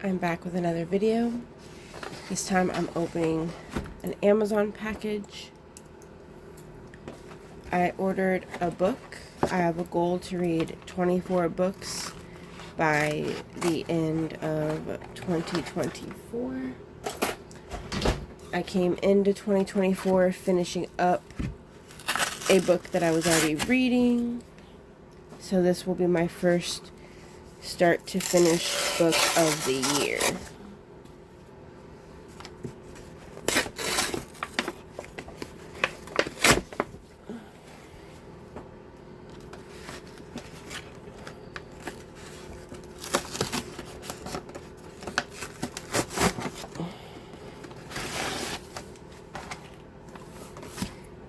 I'm back with another video. This time I'm opening an Amazon package. I ordered a book. I have a goal to read 24 books by the end of 2024. I came into 2024 finishing up a book that I was already reading. So this will be my first start to finish book of the year.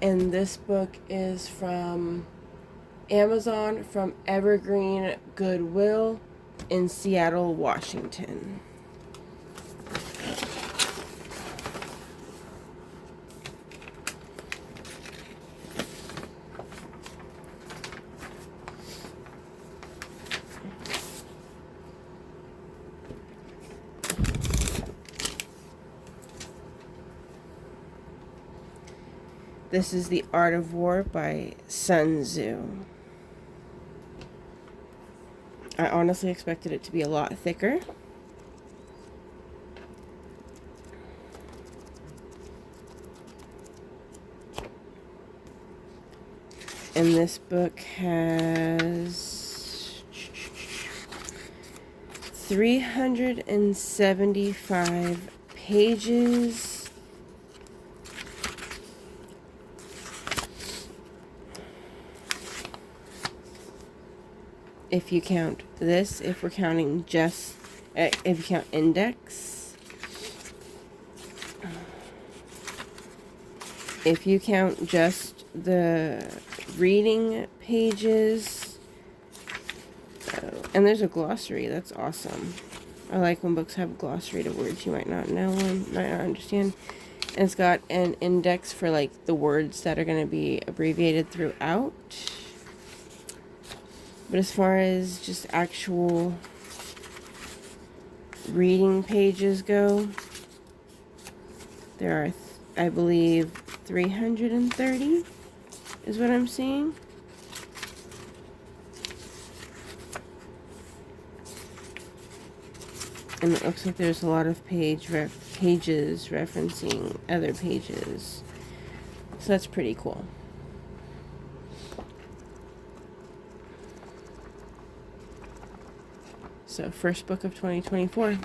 And this book is from Amazon, from Evergreen Goodwill in Seattle, Washington. This is The Art of War by Sun Tzu. I honestly expected it to be a lot thicker. And this book has 375 pages. If you count this, if we're counting just, if you count index. If you count just the reading pages. And there's a glossary, that's awesome. I like when books have a glossary to words you might not know and might not understand. And it's got an index for like the words that are going to be abbreviated throughout. But as far as just actual reading pages go, there are, I believe, 330 is what I'm seeing. And it looks like there's a lot of pages referencing other pages. So that's pretty cool. So, first book of 2024.